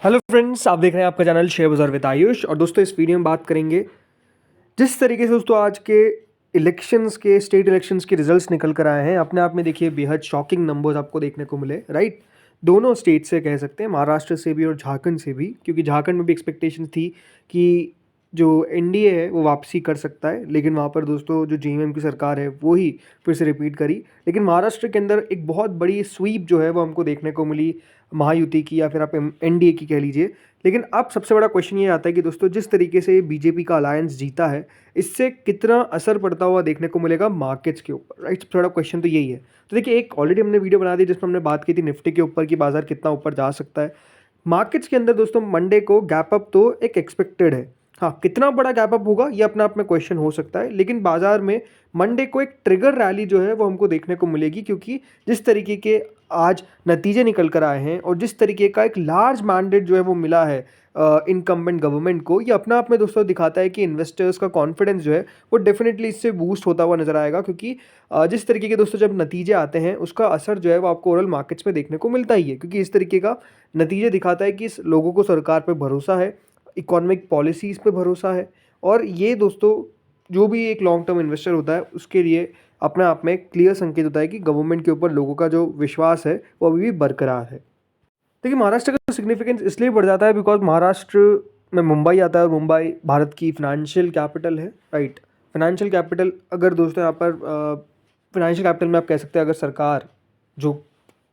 Hello friends, आप देख रहे हैं आपका चैनल शेयर बाजार विद आयुष। और दोस्तों इस वीडियो में बात करेंगे जिस तरीके से दोस्तों आज के इलेक्शंस के स्टेट इलेक्शंस के रिजल्ट्स निकल कर आए हैं, अपने आप में देखिए बेहद शॉकिंग नंबर्स आपको देखने को मिले। राइट, दोनों स्टेट से कह सकते हैं, महाराष्ट्र से भी और झारखंड से भी, क्योंकि झारखंड में भी एक्सपेक्टेशन थी कि जो एनडीए है वो वापसी कर सकता है, लेकिन वहाँ पर दोस्तों जो जेएमएम की सरकार है वो ही फिर से रिपीट करी। लेकिन महाराष्ट्र के अंदर एक बहुत बड़ी स्वीप जो है वो हमको देखने को मिली महायुति की, या फिर आप एनडीए की कह लीजिए। लेकिन अब सबसे बड़ा क्वेश्चन ये आता है कि दोस्तों जिस तरीके से बीजेपी का अलायंस जीता है, इससे कितना असर पड़ता हुआ देखने को मिलेगा मार्केट्स के ऊपर। राइट, सबसे बड़ा क्वेश्चन तो यही है। तो देखिए, एक ऑलरेडी हमने वीडियो बना दी जिसमें हमने बात की थी निफ्टी के ऊपर कि बाजार कितना ऊपर जा सकता है। मार्केट्स के अंदर दोस्तों मंडे को गैप अप तो एक एक्सपेक्टेड है। हाँ, कितना बड़ा गैप अप होगा ये अपने आप में क्वेश्चन हो सकता है, लेकिन बाजार में मंडे को एक ट्रिगर रैली जो है वो हमको देखने को मिलेगी, क्योंकि जिस तरीके के आज नतीजे निकल कर आए हैं और जिस तरीके का एक लार्ज मैंडेट जो है वो मिला है इनकम्बेंट गवर्नमेंट को, ये अपने आप में दोस्तों दिखाता है कि इन्वेस्टर्स का कॉन्फिडेंस जो है वो डेफिनेटली इससे बूस्ट होता हुआ नजर आएगा। क्योंकि जिस तरीके के दोस्तों जब नतीजे आते हैं उसका असर जो है वो आपको ओवरऑल मार्केट्स में देखने को मिलता ही है, क्योंकि इस तरीके का नतीजे दिखाता है कि इस लोगों को सरकार पर भरोसा है, इकोनॉमिक पॉलिसीज़ पे भरोसा है। और ये दोस्तों जो भी एक लॉन्ग टर्म इन्वेस्टर होता है उसके लिए अपने आप में क्लियर संकेत होता है कि गवर्नमेंट के ऊपर लोगों का जो विश्वास है वो अभी भी बरकरार है। देखिए, महाराष्ट्र का सिग्निफिकेंस इसलिए बढ़ जाता है बिकॉज महाराष्ट्र में मुंबई आता है और मुंबई भारत की फाइनेंशियल कैपिटल है। राइट, फाइनेंशियल कैपिटल, अगर दोस्तों यहाँ पर फाइनेंशियल कैपिटल में आप कह सकते हैं अगर सरकार जो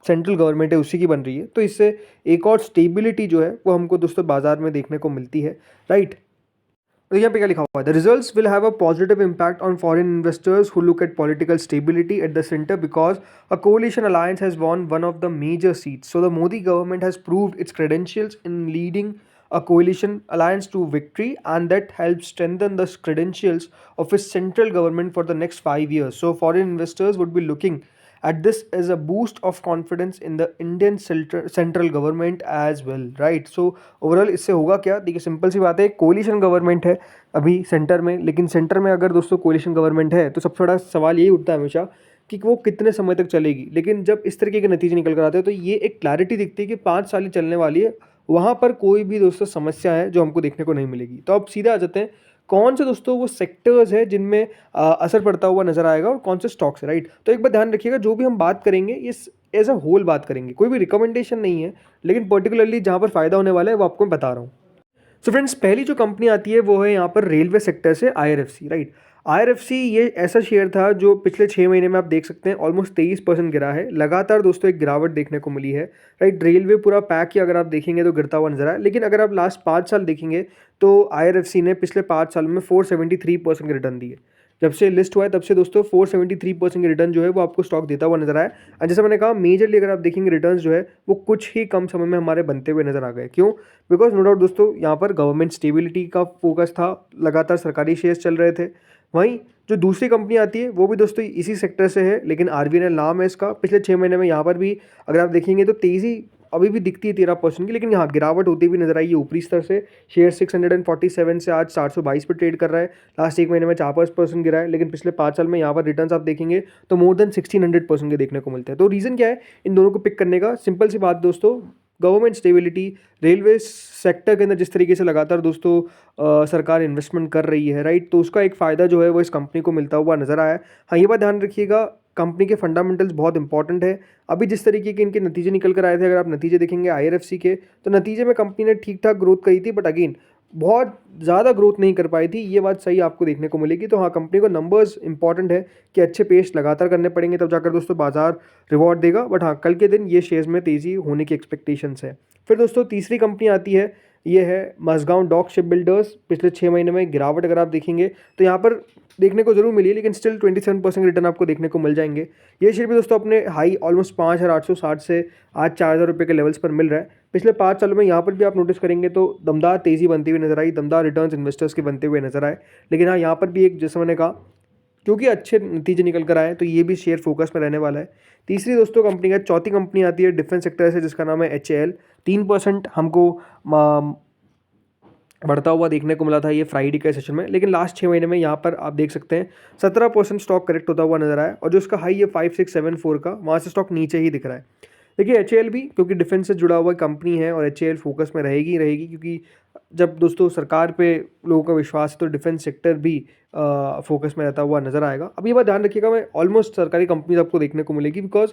सेंट्रल गवर्नमेंट है उसी की बन रही है, तो इससे एक और स्टेबिलिटी जो है वो हमको दोस्तों बाजार में देखने को मिलती है। राइट, तो यहाँ पे क्या लिखा हुआ है, the results will have a positive impact on foreign investors who look at political stability at the centre because a coalition alliance has won one of the major seats, so the Modi government has proved its credentials in leading a coalition alliance to victory, and that helps strengthen the credentials of its central government for the next 5 years. So foreign investors would be looking at this as a boost of confidence in the Indian central government as well. Right, so overall इससे होगा क्या, देखिए simple सी बात है, coalition government है अभी centre में, लेकिन सेंटर में अगर दोस्तों कोलिशन गवर्नमेंट है तो सबसे बड़ा सवाल यही उठता है हमेशा कि वो कितने समय तक चलेगी। लेकिन जब इस तरीके के नतीजे निकल कर आते हैं तो ये एक क्लैरिटी दिखती है कि 5 साल ही चलने वाली है, वहाँ पर कोई भी दोस्तों समस्या है जो हमको देखने को नहीं मिलेगी। तो अब सीधे आ जाते हैं कौन से दोस्तों वो सेक्टर्स है जिनमें असर पड़ता हुआ नजर आएगा और कौन से स्टॉक्स है। राइट, तो एक बात ध्यान रखिएगा, जो भी हम बात करेंगे इस एज अ होल बात करेंगे, कोई भी रिकमेंडेशन नहीं है, लेकिन पर्टिकुलरली जहाँ पर फायदा होने वाला है वो आपको मैं बता रहा हूँ। सो फ्रेंड्स, पहली जो कंपनी आती है वो है यहाँ पर रेलवे सेक्टर से आईआरएफसी। राइट, आईआरएफसी ये ऐसा शेयर था जो पिछले 6 महीने में आप देख सकते हैं ऑलमोस्ट 23% गिरा है। लगातार दोस्तों एक गिरावट देखने को मिली है। राइट, रेलवे पूरा पैक ही अगर आप देखेंगे तो गिरता हुआ नजर आया, लेकिन अगर आप लास्ट 5 साल देखेंगे तो आईआरएफसी ने पिछले 5 साल में 473% के रिटर्न दिए। जब से लिस्ट हुआ है तब से दोस्तों 473% रिटर्न जो है वो आपको स्टॉक देता हुआ नजर आया। और जैसे मैंने कहा, मेजरली अगर आप देखेंगे रिटर्न जो है वो कुछ ही कम समय में हमारे बनते हुए नजर आ गए। क्यों? बिकॉज नो डाउट दोस्तों यहाँ पर गवर्नमेंट स्टेबिलिटी का फोकस था, लगातार सरकारी शेयर्स चल रहे थे। वहीं जो दूसरी कंपनी आती है वो भी दोस्तों इसी सेक्टर से है, लेकिन आरवीएनएल नाम है इसका। पिछले 6 महीने में यहाँ पर भी अगर आप देखेंगे तो तेज़ी अभी भी दिखती है 13% की, लेकिन यहाँ गिरावट होती भी नजर आई है ऊपरी स्तर से। शेयर 647 से आज 422 पर ट्रेड कर रहा है। लास्ट 1 महीने में 4-5% गिरा है, लेकिन पिछले 5 साल में यहाँ पर रिटर्न्स आप देखेंगे तो मोर देन 1600% के देखने को मिलते हैं। तो रीज़न क्या है इन दोनों को पिक करने का? सिंपल सी बात दोस्तों, गवर्नमेंट स्टेबिलिटी, रेलवे सेक्टर के अंदर जिस तरीके से लगातार दोस्तों सरकार इन्वेस्टमेंट कर रही है। राइट, तो उसका एक फ़ायदा जो है वो इस कंपनी को मिलता हुआ नजर आया है। हाँ, ये बात ध्यान रखिएगा, कंपनी के फंडामेंटल्स बहुत इंपॉर्टेंट है। अभी जिस तरीके के इनके नतीजे निकल कर आए थे, अगर आप नतीजे देखेंगे आईआरएफसी के, तो नतीजे में कंपनी ने ठीक ठाक ग्रोथ करी थी, बट अगेन बहुत ज़्यादा ग्रोथ नहीं कर पाई थी, ये बात सही आपको देखने को मिलेगी। तो हाँ, कंपनी को नंबर्स इंपॉर्टेंट है कि अच्छे पेश लगातार करने पड़ेंगे तब जाकर दोस्तों बाजार रिवॉर्ड देगा। बट हाँ, कल के दिन ये शेयर्स में तेज़ी होने की एक्सपेक्टेशंस है। फिर दोस्तों तीसरी कंपनी आती है, ये है मज़गांव डॉक शिप बिल्डर्स। पिछले 6 महीने में गिरावट अगर आप देखेंगे तो यहाँ पर देखने को जरूर मिली है, लेकिन स्टिल 27% रिटर्न आपको देखने को मिल जाएंगे। ये शेयर भी दोस्तों अपने हाई ऑलमोस्ट 5,860 से आज 4,000 रुपये के लेवल्स पर मिल रहा है। पिछले 5 सालों में यहाँ पर भी आप नोटिस करेंगे तो दमदार तेज़ी बनती हुई नजर आई, दमदार रिटर्न्स इन्वेस्टर्स के बनते हुए नजर आए। लेकिन हाँ, यहाँ पर भी एक, जैसे मैंने कहा, क्योंकि अच्छे नतीजे निकल कर आए तो ये भी शेयर फोकस में रहने वाला है। तीसरी दोस्तों कंपनी का, चौथी कंपनी आती है डिफेंस सेक्टर से, जिसका नाम है एचएएल। 3% हमको बढ़ता हुआ देखने को मिला था ये फ्राइडे के सेशन में, लेकिन लास्ट 6 महीने में यहाँ पर आप देख सकते हैं 17% स्टॉक करेक्ट होता हुआ नजर आया, और जो उसका हाई है 5674 का, वहाँ से स्टॉक नीचे ही दिख रहा है। देखिए एचएएल भी, क्योंकि डिफेंस से जुड़ा हुआ कंपनी है और एचएएल फोकस में रहेगी रहेगी, क्योंकि जब दोस्तों सरकार पे लोगों का विश्वास है तो डिफेंस सेक्टर भी फोकस में रहता हुआ नजर आएगा। अब ये बात ध्यान रखिएगा, मैं ऑलमोस्ट सरकारी कंपनीज आपको देखने को मिलेगी, बिकॉज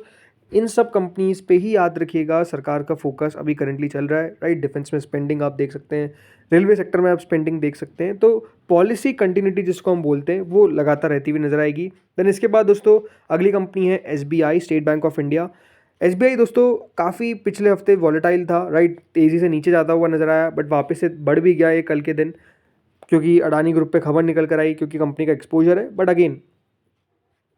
इन सब कंपनीज पे ही याद रखिएगा सरकार का फोकस अभी करंटली चल रहा है, राइट। डिफेंस में स्पेंडिंग आप देख सकते हैं, रेलवे सेक्टर में आप स्पेंडिंग देख सकते हैं, तो पॉलिसी कंटिन्यूटी जिसको हम बोलते हैं वो लगातार रहती हुई नजर आएगी। देन इसके बाद दोस्तों अगली कंपनी है SBI, state bank of India. SBI दोस्तों काफ़ी पिछले हफ्ते वॉलेटाइल था, राइट, तेज़ी से नीचे जाता हुआ नजर आया, बट वापस से बढ़ भी गया ये कल के दिन, क्योंकि अडानी ग्रुप पे खबर निकल कर आई, क्योंकि कंपनी का एक्सपोजर है। बट अगेन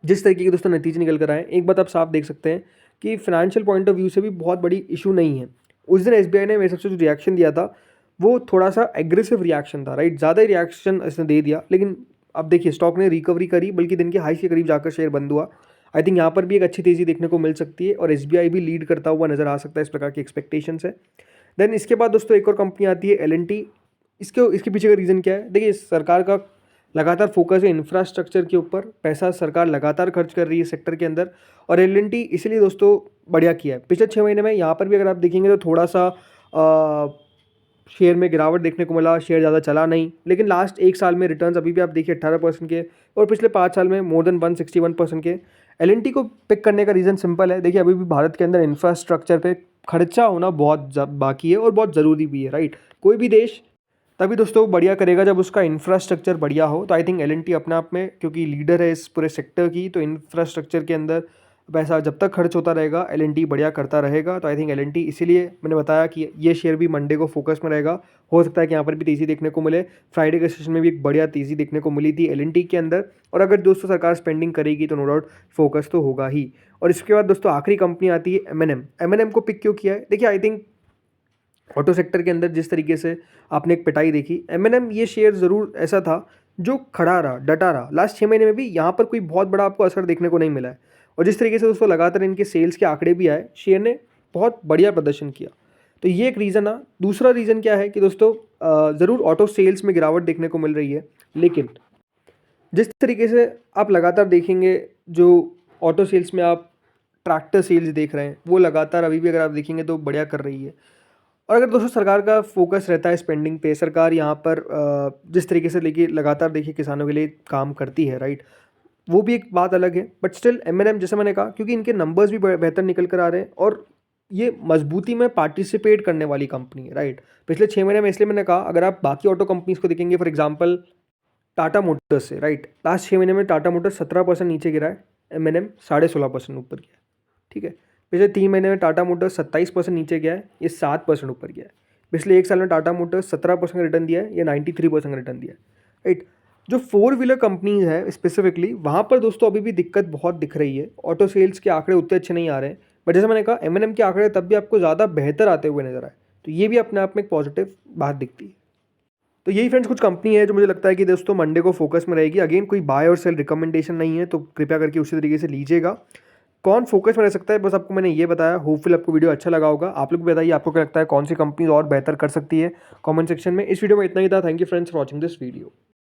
जिस तरीके के दोस्तों नतीजे निकल कर आए, एक बात आप साफ देख सकते हैं कि फाइनेंशियल पॉइंट ऑफ व्यू से भी बहुत बड़ी इशू नहीं है। उस दिन एसबीआई ने मेरे सबसे जो रिएक्शन दिया था वो थोड़ा सा एग्रेसिव रिएक्शन था, राइट, ज़्यादा ही रिएक्शन इसने दे दिया, लेकिन अब देखिए स्टॉक ने रिकवरी करी, बल्कि दिन के हाई के करीब जाकर शेयर बंद हुआ। आई थिंक यहाँ पर भी एक अच्छी तेज़ी देखने को मिल सकती है और एसबीआई भी लीड करता हुआ नजर आ सकता है, इस प्रकार की एक्सपेक्टेशंस है। देन इसके बाद दोस्तों एक और कंपनी आती है एलएनटी। इसके पीछे का रीज़न क्या है? देखिए सरकार का लगातार फोकस है इंफ्रास्ट्रक्चर के ऊपर, पैसा सरकार लगातार खर्च कर रही है सेक्टर के अंदर, और एलएनटी इसीलिए दोस्तों बढ़िया किया है पिछले 6 महीने में। यहाँ पर भी अगर आप देखेंगे तो थोड़ा सा शेयर में गिरावट देखने को मिला, शेयर ज़्यादा चला नहीं, लेकिन लास्ट एक साल में रिटर्न्स अभी भी आप देखिए 18% के, और पिछले 5 साल में मोर देन 161% के। एलएनटी को पिक करने का रीज़न सिंपल है, देखिए अभी भी भारत के अंदर इंफ्रास्ट्रक्चर पे खर्चा होना बहुत बाकी है और बहुत ज़रूरी भी है, राइट। कोई भी देश तभी दोस्तों बढ़िया करेगा जब उसका इंफ्रास्ट्रक्चर बढ़िया हो, तो आई थिंक एलएनटी अपने आप में, क्योंकि लीडर है इस पूरे सेक्टर की, तो इंफ्रास्ट्रक्चर के अंदर पैसा जब तक खर्च होता रहेगा एलएनटी बढ़िया करता रहेगा। तो आई थिंक एलएनटी, इसीलिए मैंने बताया कि ये शेयर भी मंडे को फोकस में रहेगा। हो सकता है कि यहाँ पर भी तेज़ी देखने को मिले। फ्राइडे के सेशन में भी एक बढ़िया तेज़ी देखने को मिली थी एलएनटी के अंदर, और अगर दोस्तों सरकार स्पेंडिंग करेगी तो नो डाउट फोकस तो होगा ही। और इसके बाद दोस्तों आखिरी कंपनी आती है एमएनएम। एमएनएम को पिक क्यों किया है? देखिए आई थिंक ऑटो सेक्टर के अंदर जिस तरीके से आपने एक पिटाई देखी, एमएनएम ये शेयर ज़रूर ऐसा था जो खड़ा रहा, डटा रहा। लास्ट 6 महीने में भी यहाँ पर कोई बहुत बड़ा आपको असर देखने को नहीं मिला है, और जिस तरीके से दोस्तों लगातार इनके सेल्स के आंकड़े भी आए, शेयर ने बहुत बढ़िया प्रदर्शन किया। तो ये एक रीज़न है। दूसरा रीज़न क्या है कि दोस्तों ज़रूर ऑटो सेल्स में गिरावट देखने को मिल रही है, लेकिन जिस तरीके से आप लगातार देखेंगे, जो ऑटो सेल्स में आप ट्रैक्टर सेल्स देख रहे हैं, वो लगातार अभी भी अगर आप देखेंगे तो बढ़िया कर रही है। और अगर दोस्तों सरकार का फोकस रहता है स्पेंडिंग पे, सरकार यहाँ पर जिस तरीके से लेके लगातार देखिए किसानों के लिए काम करती है, राइट, वो भी एक बात अलग है। बट स्टिल एमएनएम, जैसे मैंने कहा, क्योंकि इनके नंबर्स भी बेहतर निकल कर आ रहे हैं और ये मजबूती में पार्टिसिपेट करने वाली कंपनी है, राइट। पिछले 6 महीने में इसलिए मैंने कहा, अगर आप बाकी ऑटो कंपनीज को देखेंगे, फॉर एग्जाम्पल टाटा मोटर्स से, राइट, लास्ट 6 महीने में टाटा मोटर्स 17% नीचे गिरा है, एमएनएम 16.5% ऊपर गया है, ठीक है। पिछले 3 महीने में टाटा मोटर्स 27% नीचे गया है, ये 7% ऊपर गया है। पिछले एक साल में टाटा मोटर्स 17% रिटर्न दिया है, ये 93% रिटर्न दिया है, राइट। जो 4 व्हीलर कंपनीज है स्पेसिफिकली, वहाँ पर दोस्तों अभी भी दिक्कत बहुत दिख रही है। ऑटो सेल्स के आंकड़े उतने अच्छे नहीं आ रहे हैं, बट जैसे मैंने कहा एमएनएम के आंकड़े तब भी आपको ज़्यादा बेहतर आते हुए नजर आए, तो ये भी अपने आप में एक पॉजिटिव बात दिखती है। तो यही फ्रेंड्स कुछ कंपनी है जो मुझे लगता है कि दोस्तों मंडे को फोकस में रहेगी। अगेन कोई बाय और सेल रिकमेंडेशन नहीं है, तो कृपया करके उसी तरीके से लीजिएगा। कौन फोकस में रह सकता है, बस आपको मैंने ये बताया। होपफुल आपको वीडियो अच्छा लगा होगा। आप लोग भी बताइए आपको क्या लगता है, कौन सी कंपनी और बेहतर कर सकती है कमेंट सेक्शन में। इस वीडियो में इतना ही था। Thank you friends for watching this video.